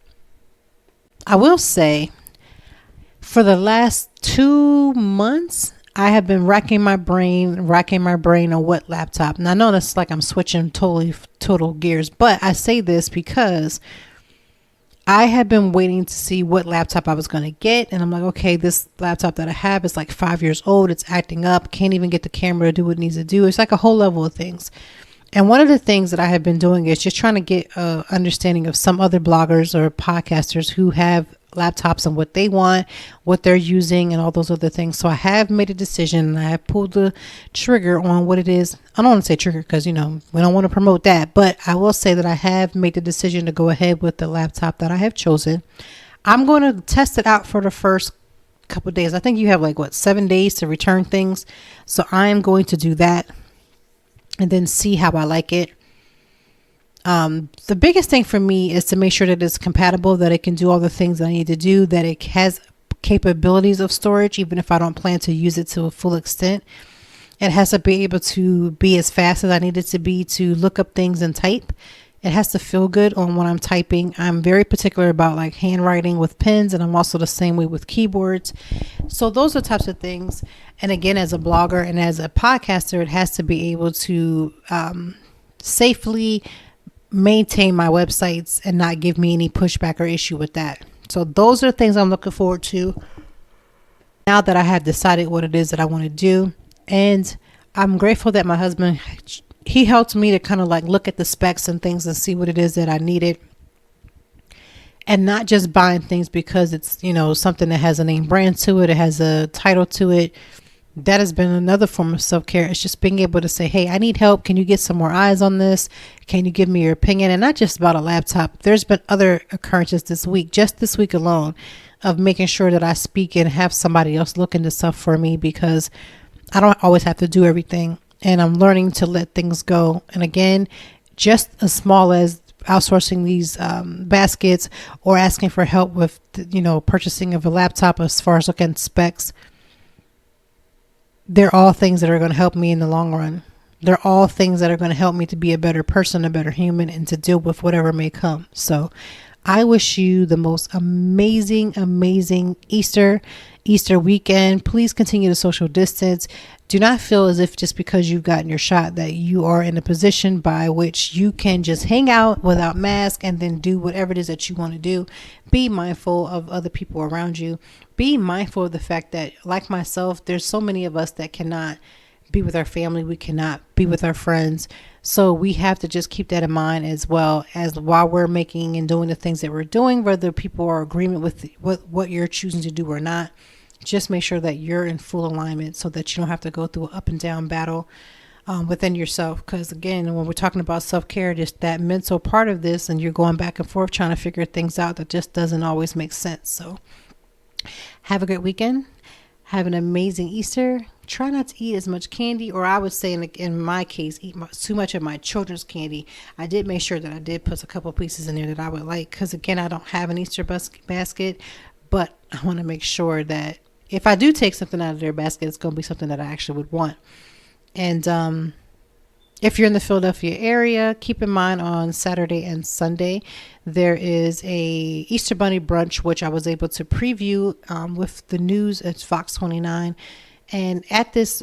I will say, for the last 2 months, I have been racking my brain on what laptop. And I know that's like I'm switching total gears, but I say this because I have been waiting to see what laptop I was going to get. And I'm like, okay, this laptop that I have is like 5 years old. It's acting up. Can't even get the camera to do what it needs to do. It's like a whole level of things. And one of the things that I have been doing is just trying to get an understanding of some other bloggers or podcasters who have laptops and what they want, what they're using, and all those other things. So I have made a decision, and I have pulled the trigger on what it is. I don't want to say trigger because, we don't want to promote that, but I will say that I have made the decision to go ahead with the laptop that I have chosen. I'm going to test it out for the first couple of days. I think you have 7 days to return things. So I am going to do that and then see how I like it. The biggest thing for me is to make sure that it's compatible, that it can do all the things that I need to do, that it has capabilities of storage, even if I don't plan to use it to a full extent. It has to be able to be as fast as I need it to be to look up things and type. It has to feel good on what I'm typing. I'm very particular about handwriting with pens, and I'm also the same way with keyboards. So those are types of things. And again, as a blogger and as a podcaster, it has to be able to safely maintain my websites and not give me any pushback or issue with that. So those are things I'm looking forward to now that I have decided what it is that I want to do. And I'm grateful that my husband, he helped me to kind of look at the specs and things and see what it is that I needed, and not just buying things because it's, something that has a name brand to it. It has a title to it. That has been another form of self-care. It's just being able to say, hey, I need help. Can you get some more eyes on this? Can you give me your opinion? And not just about a laptop. There's been other occurrences this week, just this week alone, of making sure that I speak and have somebody else look into stuff for me, because I don't always have to do everything. And I'm learning to let things go. And again, just as small as outsourcing these baskets, or asking for help with, purchasing of a laptop as far as looking at specs. They're all things that are going to help me in the long run. They're all things that are going to help me to be a better person, a better human, and to deal with whatever may come. So I wish you the most amazing Easter weekend. Please continue to social distance. Do not feel as if just because you've gotten your shot that you are in a position by which you can just hang out without mask and then do whatever it is that you want to do. Be mindful of other people around you. Be mindful of the fact that, like myself, there's so many of us that cannot be with our family. We cannot be with our friends. So we have to just keep that in mind, as well as while we're making and doing the things that we're doing, whether people are in agreement with what you're choosing to do or not. Just make sure that you're in full alignment so that you don't have to go through an up and down battle within yourself. Because again, when we're talking about self-care, just that mental part of this, and you're going back and forth trying to figure things out, that just doesn't always make sense. So have a great weekend. Have an amazing Easter. Try not to eat as much candy, or I would say in my case, eat too much of my children's candy. I did make sure that I did put a couple pieces in there that I would like, because again, I don't have an Easter basket, but I want to make sure that if I do take something out of their basket, it's going to be something that I actually would want. And if you're in the Philadelphia area, keep in mind on Saturday and Sunday, there is a Easter Bunny brunch, which I was able to preview with the news at Fox 29. And at this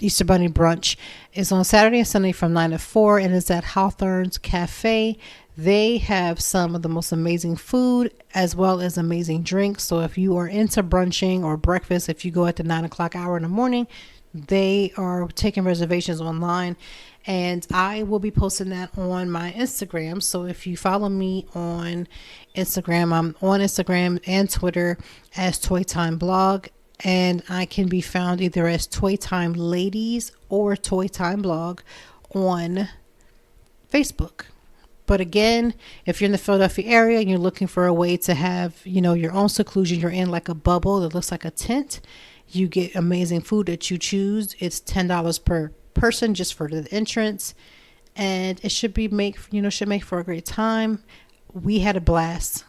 Easter Bunny brunch is on Saturday and Sunday from 9 to 4, and it's at Hawthorne's Cafe. They have some of the most amazing food as well as amazing drinks. So if you are into brunching or breakfast, if you go at the 9 o'clock hour in the morning, they are taking reservations online, and I will be posting that on my Instagram. So if you follow me on Instagram, I'm on Instagram and Twitter as Toy Time Blog, and I can be found either as Toy Time Ladies or Toy Time Blog on Facebook. But again, if you're in the Philadelphia area and you're looking for a way to have, your own seclusion, you're in like a bubble that looks like a tent. You get amazing food that you choose. It's $10 per person just for the entrance, and it should make for a great time. We had a blast.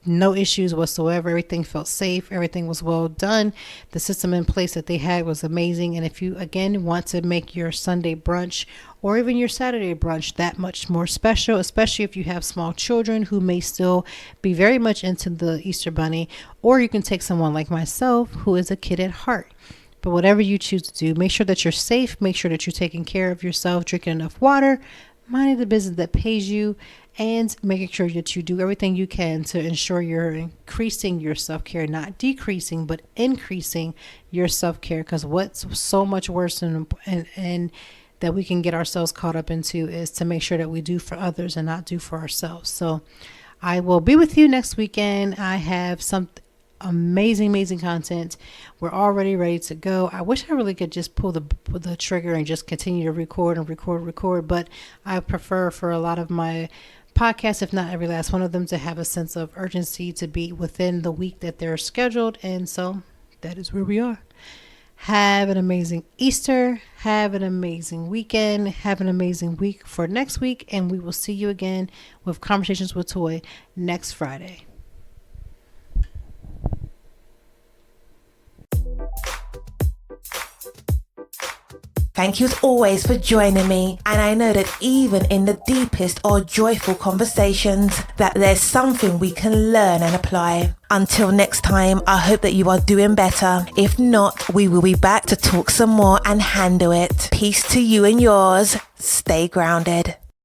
No issues whatsoever. Everything felt safe. Everything was well done. The system in place that they had was amazing. And if you, again, want to make your Sunday brunch or even your Saturday brunch that much more special, especially if you have small children who may still be very much into the Easter Bunny, or you can take someone like myself who is a kid at heart. But whatever you choose to do, make sure that you're safe. Make sure that you're taking care of yourself, drinking enough water, minding the business that pays you, and making sure that you do everything you can to ensure you're increasing your self-care, not decreasing, but increasing your self-care. Because what's so much worse and that we can get ourselves caught up into is to make sure that we do for others and not do for ourselves. So I will be with you next weekend. I have some amazing content. We're already ready to go. I wish I really could just pull the trigger and just continue to record, but I prefer for a lot of my podcasts, if not every last one of them, to have a sense of urgency to be within the week that they're scheduled. And so that is where we are. Have an amazing Easter. Have an amazing weekend. Have an amazing week for next week. And we will see you again with Conversations with Toy next Friday. Thank you as always for joining me, and I know that even in the deepest or joyful conversations that there's something we can learn and apply. Until next time, I hope that you are doing better. If not, we will be back to talk some more and handle it. Peace to you and yours. Stay grounded.